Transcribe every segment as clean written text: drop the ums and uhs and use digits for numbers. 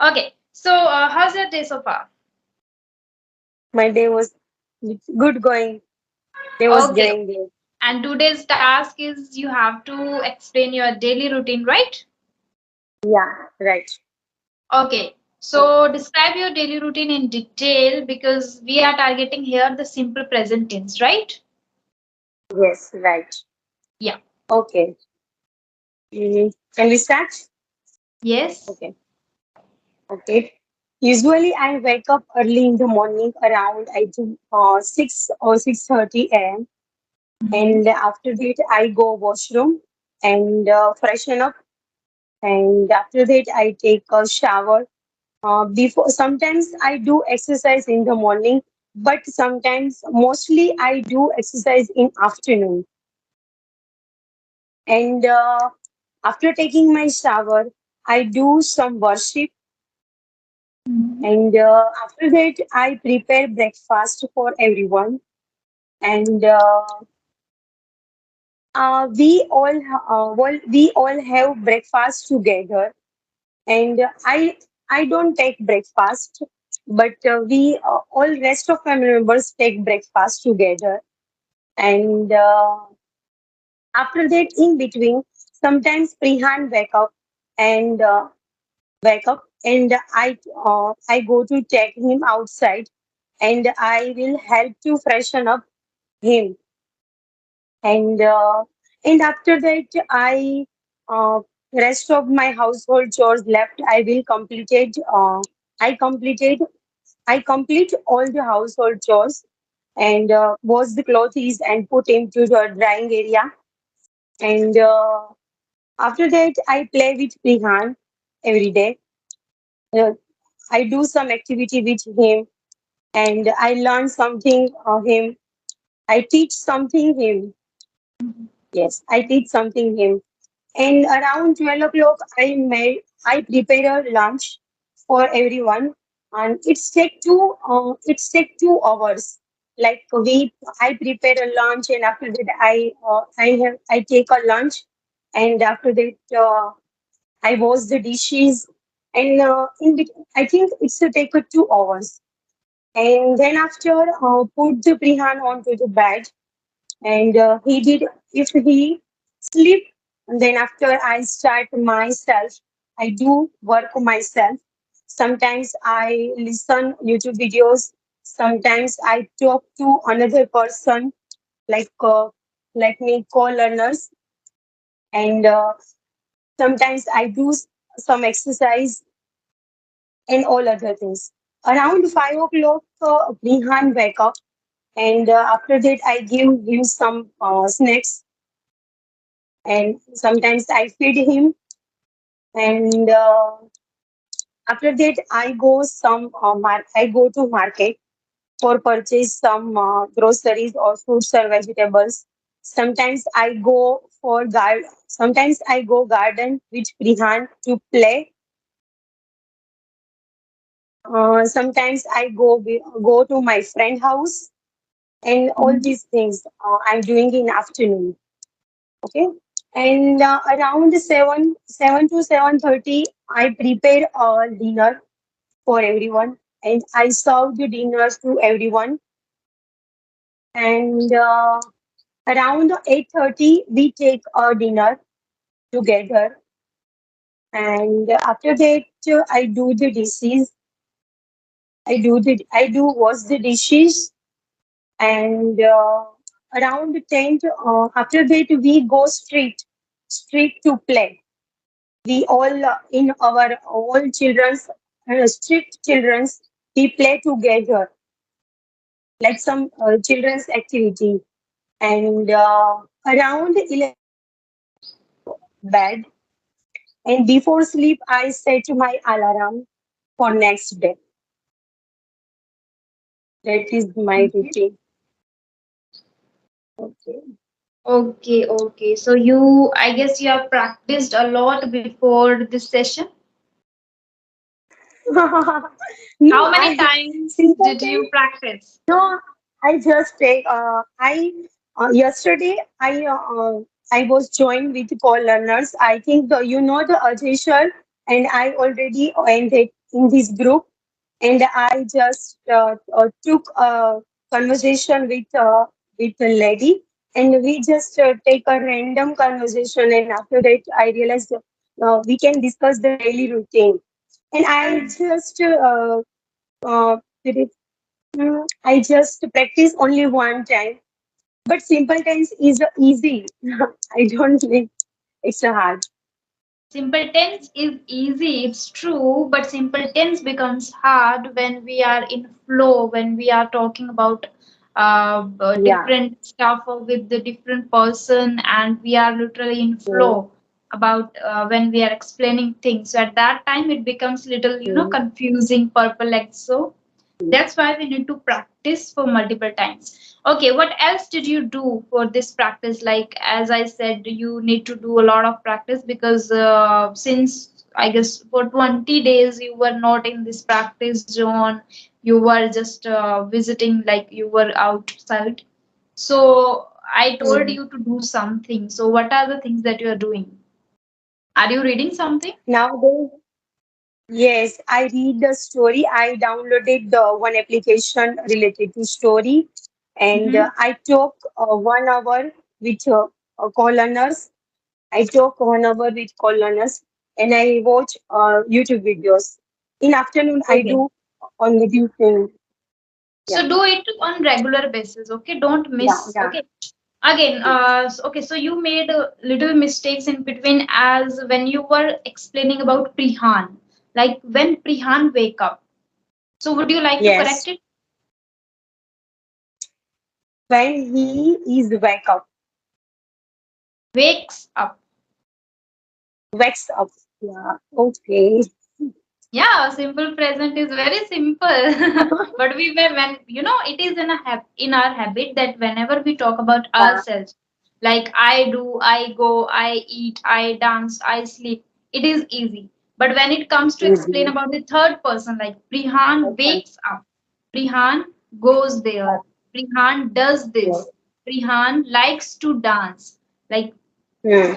Okay. So, how's your day so far? My day was good going. Day was Okay. going good. And today's task is you have to explain your daily routine, right? Yeah, right. Okay. So, describe your daily routine in detail because we are targeting here the simple present tense, right? Yes, right. Yeah. Okay. Can we start? Yes. Okay. Okay. Usually I wake up early in the morning around I think 6 or 6:30 a.m. Mm-hmm. And after that I go washroom and freshen up. And after that I take a shower. Before sometimes I do exercise in the morning, but sometimes mostly I do exercise in afternoon. And after taking my shower, I do some worship. Mm-hmm. And after that, I prepare breakfast for everyone. And we all have breakfast together. And I don't take breakfast, but we all rest of family members take breakfast together. And after that, in between, sometimes Prihan and wake up and I go to take him outside and I will help to freshen up him. And after that uh, rest of my household chores left I will complete it. I completed I complete all the household chores and wash the clothes and put into the drying area. And after that I play with Prihan every day. Uh, I do some activity with him and I learn something of him. I teach something him. Yes, I teach something him. And around 12 o'clock, I prepare a lunch for everyone, and it's take 2 hours. Like I prepare a lunch, and after that, I take a lunch, and after that, I wash the dishes, and I think it's to take 2 hours. And then after, put the Prihan onto the bed, and he did. If he sleep, and then after I start myself, I do work myself. Sometimes I listen YouTube videos. Sometimes I talk to another person, like uh, like me, co-learners, and sometimes I do some exercise and all other things. Around 5 o'clock, Nihan wake up, and after that I give him some snacks, and sometimes I feed him, and after that I go to market for purchase some groceries or fruits or vegetables. Sometimes I go garden with Prihan to play. Sometimes go to my friend house, and all Mm-hmm. these things I'm doing in afternoon. Okay, and around 7 to 7:30, I prepare a dinner for everyone, and I serve the dinners to everyone. And around 8:30, we take a dinner together, and after that, I do the dishes. I do wash the dishes, and around 10 after that we go street to play. We all in our all children's street children's we play together like some children's activity. And around 11 bed, and before sleep I set my alarm for next day. That is my routine. Okay. Okay, okay. So you, I guess you have practiced a lot before this session. No, How many I times since I did say you practice? no, I just take. I yesterday I was joined with co-learners. I think you know the Ajay sir, and I already ended. in this group, and I just took a conversation with a lady, and we just take a random conversation, and after that, I realized we can discuss the daily routine, and did it, I just practice only one time, but simple tense is easy. I don't think it's hard. Simple tense is easy, it's true, but simple tense becomes hard when we are in flow, when we are talking about Yeah. different stuff with the different person, and we are literally in Mm, flow about when we are explaining things. So at that time, it becomes little, mm, confusing, perplexed. So that's why we need to practice for multiple times. Okay, what else did you do for this practice? Like, as I said, you need to do a lot of practice because since I guess for 20 days you were not in this practice zone, you were just visiting, like you were outside. So I told mm. you to do something. So, what are the things that you are doing? Are you reading something? Nowadays, yes, I read the story. I downloaded the one application related to story, and Mm-hmm. I talk 1 hour with co-learners. I talk 1 hour with co-learners, and I watch YouTube videos. In afternoon, I Okay. do on the tuition. Yeah, So do it on regular basis. Okay, don't yeah, miss. yeah. Okay. Again, okay, so you made little mistakes in between as when you were explaining about Prihan, like when Prihan wake up. So would you like to correct Yes, it? when he is Wakes up. wakes up. Yeah, okay. Yeah, simple present is very simple. But we were when it is in in our habit that whenever we talk about Yeah, ourselves, like I do, I go, I eat, I dance, I sleep, it is easy. But when it comes to explain easy. about the third person, like Prihan Okay. wakes up, Prihan goes there, Prihan does Yeah. this, Prihan likes to dance. Like Hmm.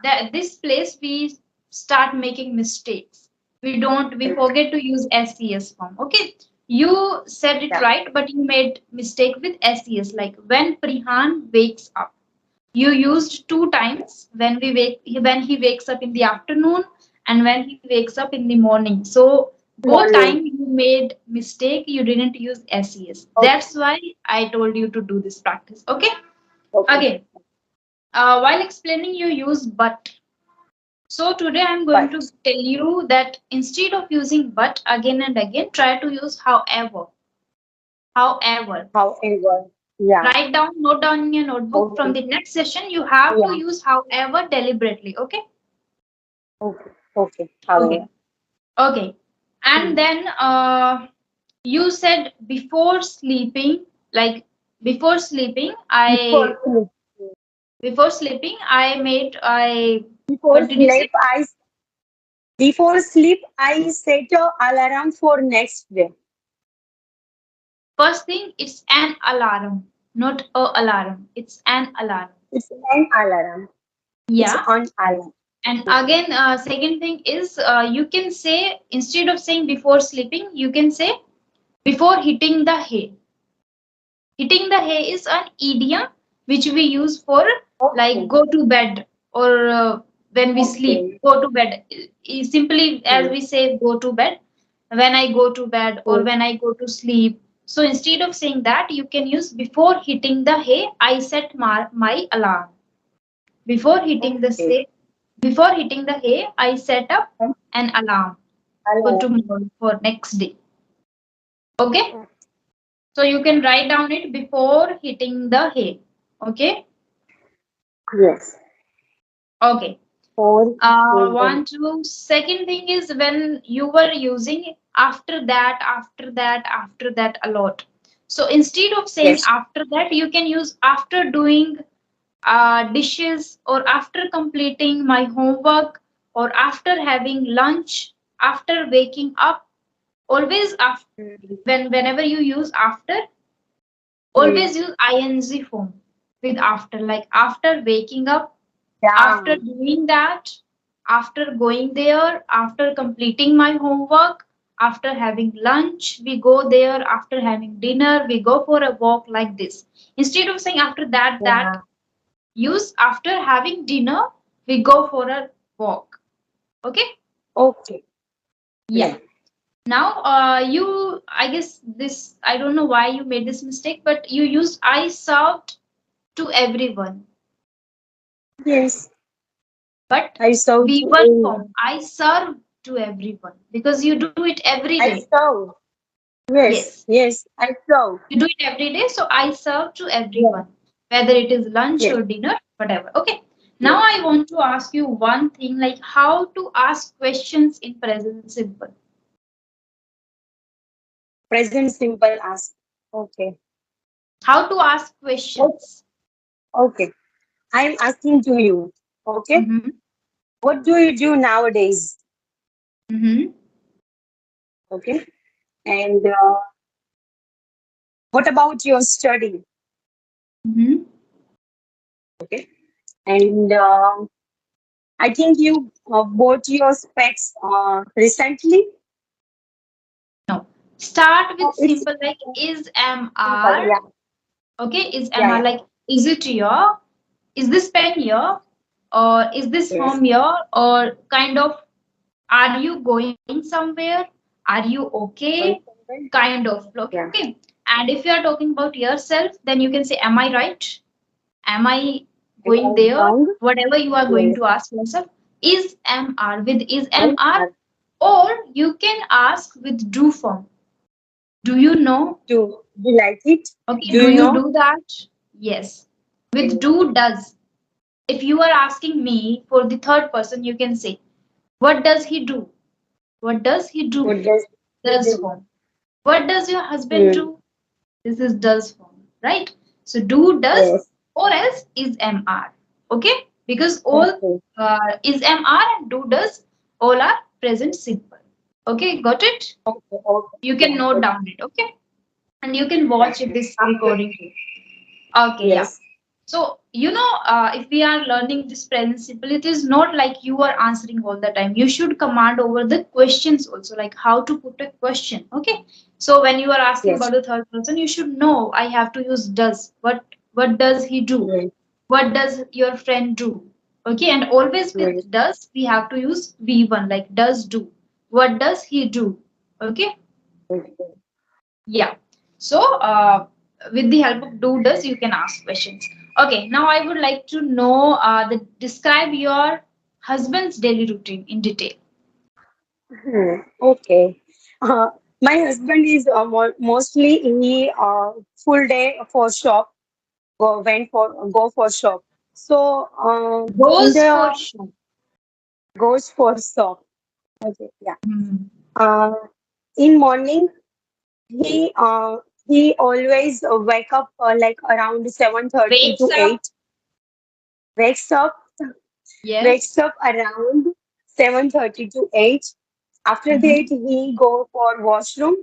at this place we start making mistakes. We forget to use SES form. Okay, you said it Yeah. right, but you made mistake with SES. Like when Prihan wakes up, you used two times, when he wakes up in the afternoon and when he wakes up in the morning. So both Morning. time you made mistake, you didn't use SES. Okay. That's why I told you to do this practice. Okay, Okay. again, while explaining you use but. So today I'm going to But tell you that instead of using but again and again, try to use however. However. however, yeah. Write down, note down in your notebook. From Okay. the next session, you have to Yeah. use however deliberately. Okay? Okay. Okay. Okay. However. Okay. And Hmm. then you said before sleeping, like before sleeping, Before sleep. I made I Before what did you say? sleep, I set a alarm for next day. First thing, it's an alarm, not a alarm. It's an alarm. It's an alarm. It's Yeah. on alarm. And Yeah. again, second thing is you can say instead of saying before sleeping, you can say before hitting the hay. Hitting the hay is an idiom which we use for like Okay. go to bed or when we sleep, Okay. go to bed. Simply as Hmm. we say go to bed, when I go to bed or Hmm. when I go to sleep. So instead of saying that, you can use before hitting the hay, I set my alarm. Before hitting the Okay. say, before hitting the hay, I set up an alarm for Alarm. tomorrow for next day. Okay, so you can write down it before hitting the hay. Okay, Yes. okay. For the One, two. Second thing is when you were using after that, after that, after that a lot. So instead of saying yes. after that, you can use after doing dishes or after completing my homework or after having lunch, after waking up. Always after, Hmm. whenever you use after, Hmm. always use ing form with after, like after waking up, after Yeah. doing that, after going there, after completing my homework, after having lunch we go there, after having dinner we go for a walk, like this. Instead of saying after that, Yeah. use after having dinner we go for a walk. Okay. Okay. Yeah. Yeah. Now I guess this, I don't know why you made this mistake, but you used I served to everyone. Yes. But I serve to V1 everyone. form, I serve to everyone because you do it every I day. serve. Yes. Yes, Yes. I serve. you do it every day. So I serve to Yeah. everyone, whether it is lunch Yes. or dinner, whatever. Okay. Now Yes. I want to ask you one thing, like how to ask questions in present simple. Present simple ask. Okay. How to ask What? questions. Okay. I'm asking to you. Okay. Mm-hmm. What do you do nowadays? Mm-hmm. Okay. And what about your study? Mm-hmm. Okay. And I think you bought your specs recently. No. Start with It's simple like is simple. MR. Yeah. Okay, is Yeah. MR Yeah. like is it your? Is this pen here? Or is this Yes. home here? Or kind of are you going somewhere? Are you okay? Going somewhere? Kind of. Okay. Yeah. And if you are talking about yourself, then you can say, am I right? Am I Am going I there? wrong? Whatever you are going Yes. to ask yourself. Is MR with is I MR? have Or you can ask with do form. Do you know? to. Do you like it? Okay, Do do you you know? do that? Yes. With Yes. do does. If you are asking me for the third person, you can say, what does he do? What does he do? What does he Does do? form. What does your husband Hmm. do? This is does form, right? So do does Yes. or else is MR. Okay? Because all Okay. is MR and do does all are present simple. Okay, got it? Okay. Okay. You can Yeah. note Okay. down it, okay? And you can Yeah. watch this After. recording too. Okay, yeah. Yes. So, if we are learning this present simple, it is not like you are answering all the time. You should command over the questions also, like how to put a question. Okay. So when you are asking Yes. about the third person, you should know I have to use does. What does he do? Yes. What does your friend do? Okay, and always with Yes. does, we have to use V1, like does do. What does he do? Okay. Okay. Yeah. So, with the help of do does, you can ask questions. Okay. Now, I would like to know describe your husband's daily routine in detail. Okay. Uh, my husband is mostly he full day for shop go for shop. So in Goes for the show. goes for shop. Okay. Yeah. Mhm. Uh, in morning he always wake up like around 7:30 Wakes to up. 8. Wakes up wakes Yes. up around 7:30 to 8. After that, Mm-hmm. he go for washroom,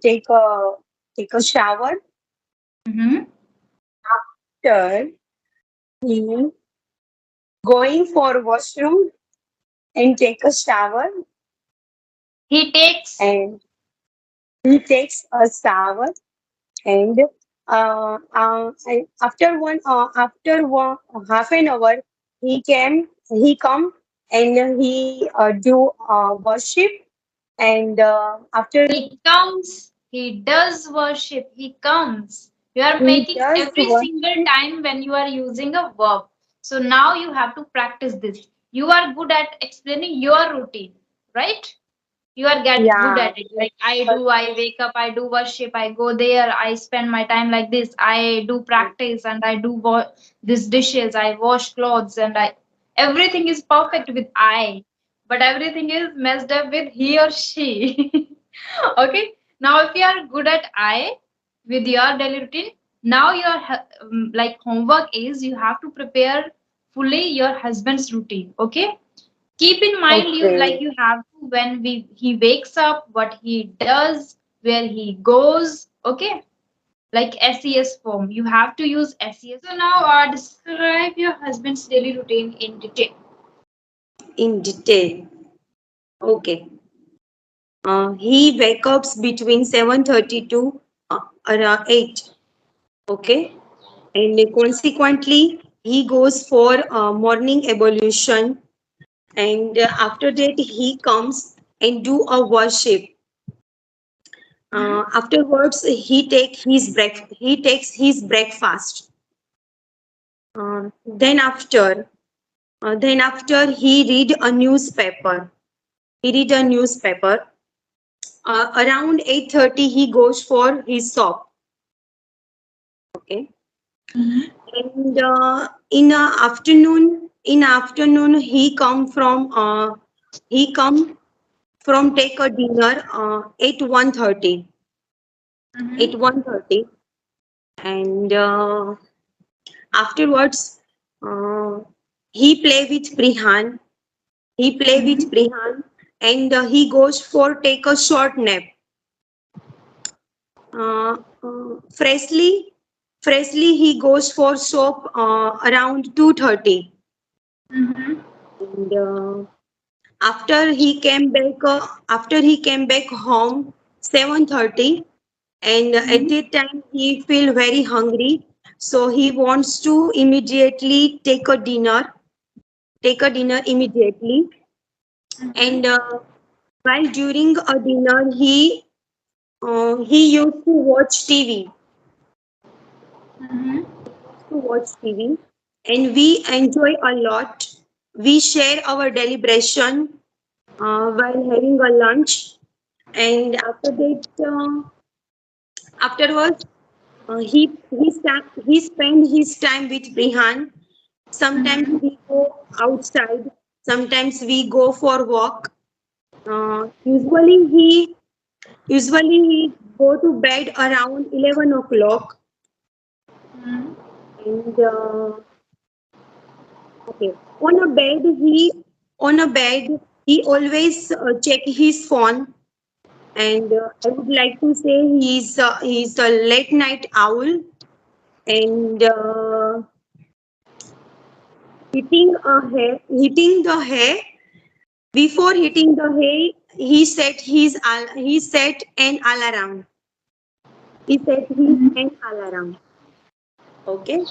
take a shower. Mm-hmm. After he going for washroom and take a shower, He takes. and he takes a shower, and after one half an hour he come and he do worship, and after He comes. He does worship. He comes. You are he making does every single worship. time when you are using a verb. So now you have to practice this. You are good at explaining your routine, right? You are get good Yeah. at it. Like I wake up, I do worship, I go there, I spend my time like this, I do practice and I do these dishes, I wash clothes, and I everything is perfect with I, but everything is messed up with he or she. Okay. Now if you are good at I with your daily routine, now your like homework is you have to prepare fully your husband's routine. Okay. Keep in mind you Okay. like you have to when we he wakes up, what he does, where he goes. Okay. Like SES form, you have to use SES. So now describe your husband's daily routine in detail. In detail. Okay. He wake up between 7:30 to around 8. Okay. And consequently, he goes for morning evolution. And after that, he comes and do a worship. Afterwards, he takes his breakfast. Then after he read a newspaper. He read a newspaper. Around 8:30, he goes for his shop. Okay. And in afternoon, he come from take a dinner at 1:30. At 1:30, and afterwards, uh, he play with Prihan. He play with Prihan, and he goes for take a short nap. Uh, freshly, freshly he goes for soap around 2:30. And after he came back home 7:30, and at that time he feel very hungry, so he wants to immediately take a dinner immediately. And while during a dinner, he used to watch TV. To watch TV, and we enjoy a lot. We share our deliberation while having a lunch, and afterwards, he spend his time with Brihan. Sometimes we go outside. Sometimes we go for walk. Uh, usually he usually he go to bed around 11 o'clock, and okay. On a bed, he always check his phone, and I would like to say he's a late night owl, and hitting the hay. Before hitting the hay, he set an alarm. He set his an alarm. Okay.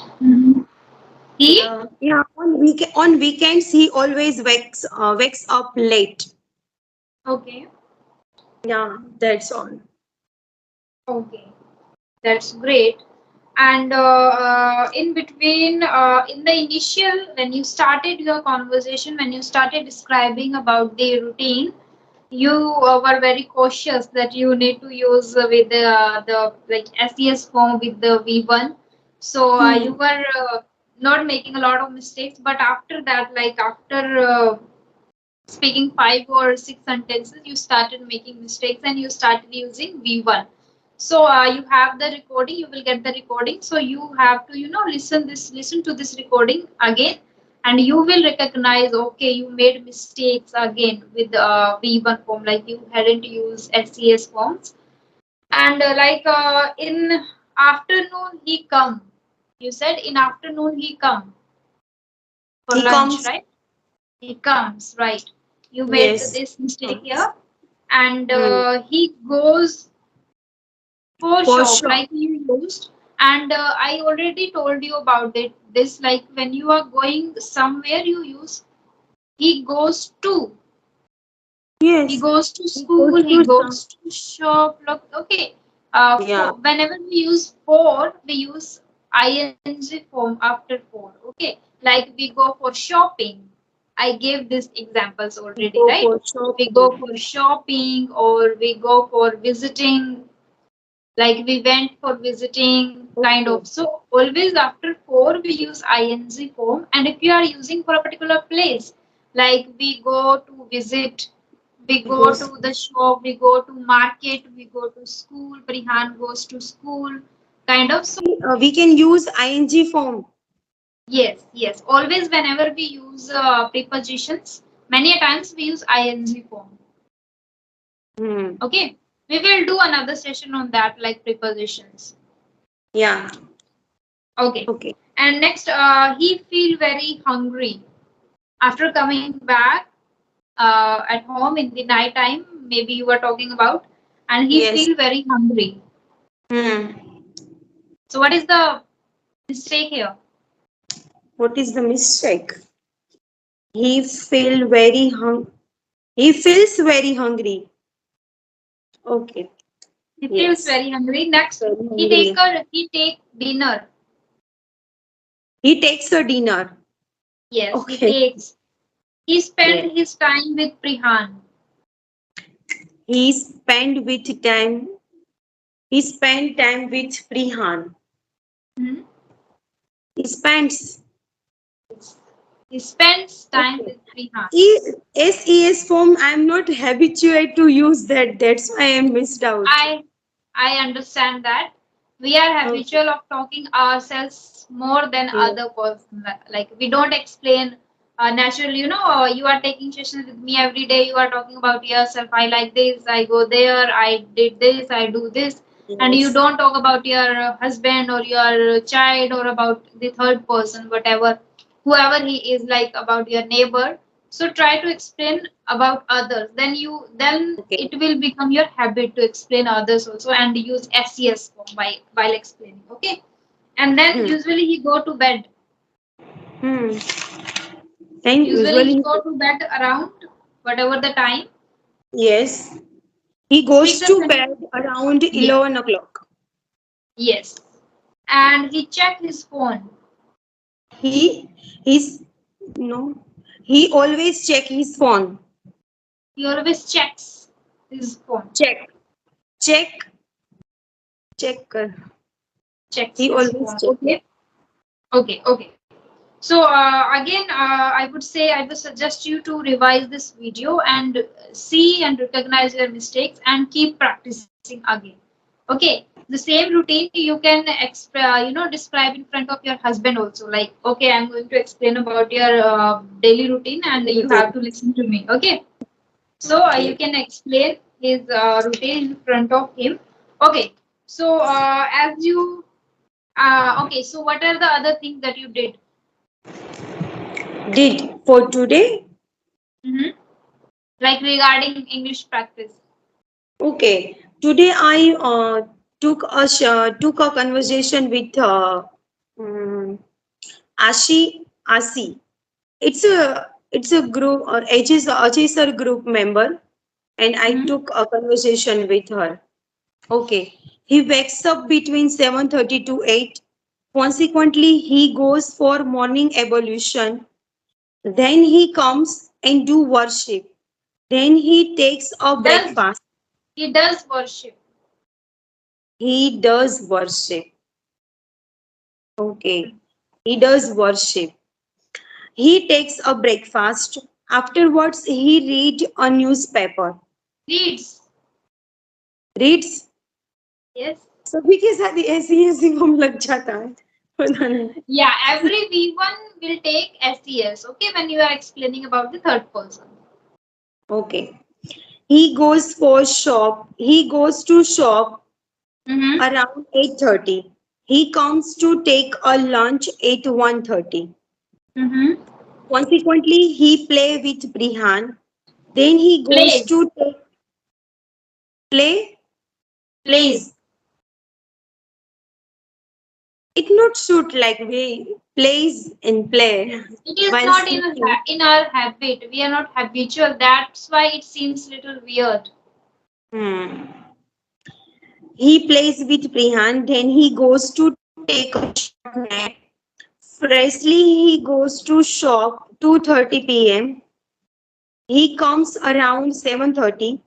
He? Yeah. On weekends, he always wakes up late. Okay. Yeah, that's all. Okay. That's great. And in between, in the initial, when you started your conversation, when you started describing about the routine, you were very cautious that you need to use with the like SES form with the V1. So you were not making a lot of mistakes. But after that, like after speaking 5 or 6 sentences, you started making mistakes and you started using V1. So you have the recording, you will get the recording. So you have to, listen to this recording again, and you will recognize, okay, you made mistakes again with V1 form, like you hadn't used SES forms. And in afternoon he come. You said in afternoon he come for He lunch, comes. right? He comes, right? You made Yes. this mistake Comes. here, and Hmm. he goes for For shop sure. like you used. And I already told you about it. This, like when you are going somewhere, you use he goes to. He Yes. goes to He goes school. He to some. goes to shop. Look, okay. Yeah. Whenever we use for, we use ing form after for. Okay, like we go for shopping. I gave these examples We already, go right? for We go shopping. for shopping, or we go for visiting, like we went for visiting, kind Okay. of. So always after for we use ing form. And if you are using for a particular place, like we go to visit, we He go goes. to the shop, we go to market, we go to school, Brihan goes to school, kind of. So We can use ing form. yes, always whenever we use prepositions, many a times we use ing form. Hmm. Okay, we will do another session on that, like prepositions. Yeah. Okay. Okay. And next, he feel very hungry after coming back at home in the night time. maybe you are talking about, and he Yes. feel very hungry. Hmm. So what is the mistake here? What is the mistake? He feel very He feels very hungry. Okay. He feels Yes. very hungry. Next, Very hungry. he take dinner. He takes a dinner. Yes, he Okay. takes. He Yeah. spent his time with Prihan. He spent with time. He spent time with Prihan. Hmm? He spends. He spends time Okay. with Prihan. SES form. I'm not habituated to use that. That's why I missed out. I understand that we are Okay. habitual of talking ourselves more than Yeah. other person. Like we don't explain naturally. You are taking sessions with me every day. You are talking about yourself. I like this. I go there. I did this. I do this. And you Yes. don't talk about your husband or your child or about the third person, whatever, whoever he is, like about your neighbor. So try to explain about others. Then Okay. it will become your habit to explain others also and use SES form while explaining. Okay. And then Hmm. usually he go to bed. Hmm. And Usually he usually, go to bed around whatever the time. yes, he Speak goes the to bed sentence. around Yes. 11 o'clock. Yes. And he check his phone. He he's no. He always check his phone. He always checks his phone. Check. Check. Check. Checks He his always phone. check. Okay. Okay. So again, I would say I would suggest you to revise this video and see and recognize your mistakes and keep practicing again. Okay, the same routine you can describe in front of your husband also. Like, okay, I'm going to explain about your daily routine and you have to listen to me. Okay, so you Okay. can explain his routine in front of him. Okay, so as you okay, so what are the other things that you did? Did for today? Mm-hmm. Like regarding English practice. Okay. Today I took a conversation with um, Asi. It's a group or HSR group member, and I Mm-hmm. took a conversation with her. Okay. He wakes up between 7:30 to 8. Consequently, he goes for morning ablution. Then he comes and do worship. Then he takes a Does breakfast. he does worship? He does worship. Okay. He does worship. He takes a breakfast. Afterwards, he read a newspaper. Reads. Reads. Yes. सभी के साथ ऐसी ऐसी हम लग जाता है पता नहीं Yeah, every V1 will take SES, okay, when you are explaining about the third person. Okay. He goes for shop. He goes to shop Mm-hmm. around 8:30. He comes to take a lunch at 1:30. Mm-hmm. Consequently, he play with Brihan. Then he goes Plays. to take play Plays. plays. It not shoot like we plays and play It is while not speaking. in our habit. We are not habitual. That's why it seems little weird. Hmm. He plays with Prihan, then he goes to take a short nap. Freshly, he goes to shop 2:30 p.m. He comes around 7:30.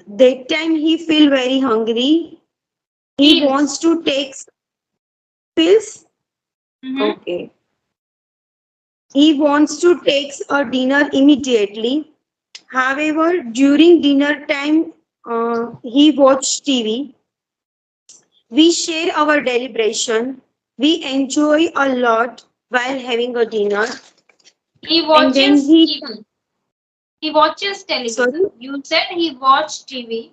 That time he feel very hungry. He Feels. wants to take pills. Mm-hmm. Okay. He wants to take a dinner immediately. However, during dinner time, he watched TV. We share our deliberation. We enjoy a lot while having a dinner. He And then watches he, TV. He watches sorry, television. You said he watched TV.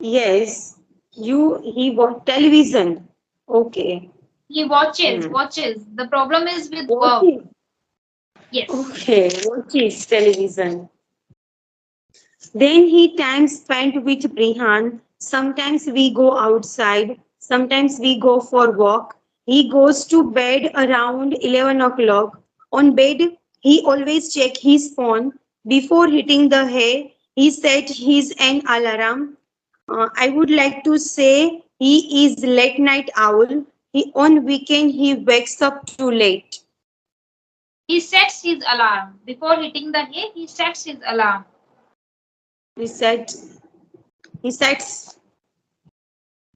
yes, he watch television. Okay. He watches. Hmm. Watches. The problem is with verb. Watching. Yes. Okay, watches television. Then he time spent with Brihan. Sometimes we go outside, sometimes we go for walk. He goes to bed around 11 o'clock. On bed, he always check his phone. Before hitting the hay, he set his an alarm. I would like to say he is late night owl. He on weekend he wakes up too late. He sets his alarm. Before hitting the hay, he sets his alarm. He said he sets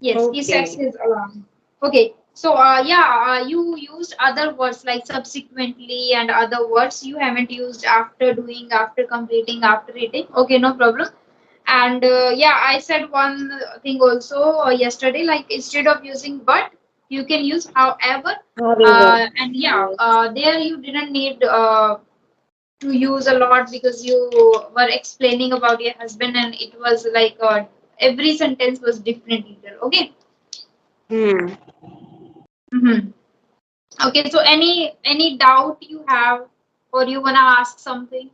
Yes, he sets okay. his alarm. Okay. So, you used other words like subsequently and other words you haven't used after doing, after completing, after eating. Okay, no problem. And I said one thing also yesterday, like instead of using but, you can use however. However, And yes. there you didn't need to use a lot because you were explaining about your husband and it was like every sentence was different either. Okay. Hmm. Mm-hmm. Okay, so any doubt you have or you wanna ask something?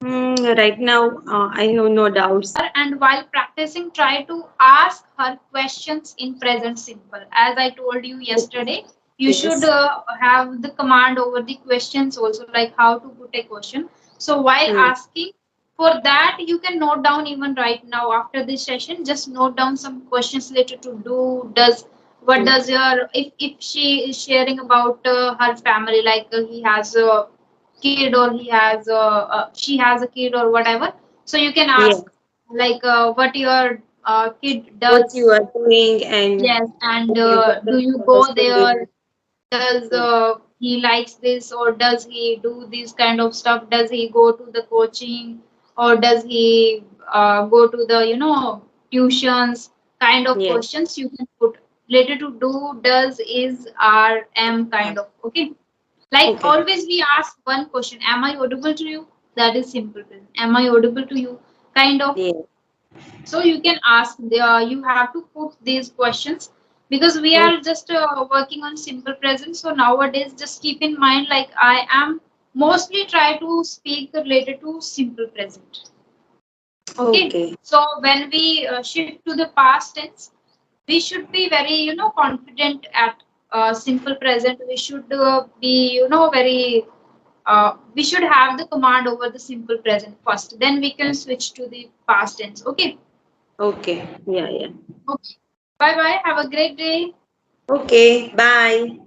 Right now, I have no doubts. And while practicing, try to ask her questions in present simple. As I told you yesterday, you should Yes. have the command over the questions also, like how to put a question. So while Hmm. asking, for that you can note down even right now after this session, just note down some questions related to do, does, what Hmm. does your, if she is sharing about her family, like he has a kid or she has a kid or whatever, so you can Yes. ask like what your kid What you does. are doing and Yes, and okay, what do does you your go husband do? there? Does Hmm. he likes this or does he do this kind of stuff? Does he go to the coaching or does he go to the tuitions? Kind of Yes. questions you can put related to do, does, is, are, am, kind of. Okay. Like Okay. always, we ask one question: am I audible to you? That is simple present. Am I audible to you? Kind of. Yes. So you can ask. You have to put these questions because we Okay. are just working on simple present. So nowadays, just keep in mind, like I am mostly try to speak related to simple present. Okay. Okay. So when we shift to the past tense, we should be very confident at simple present. We should be very we should have the command over the simple present first, then we can switch to the past tense. Okay. Okay. Yeah. Yeah. Okay. Bye bye, have a great day. Okay. Bye.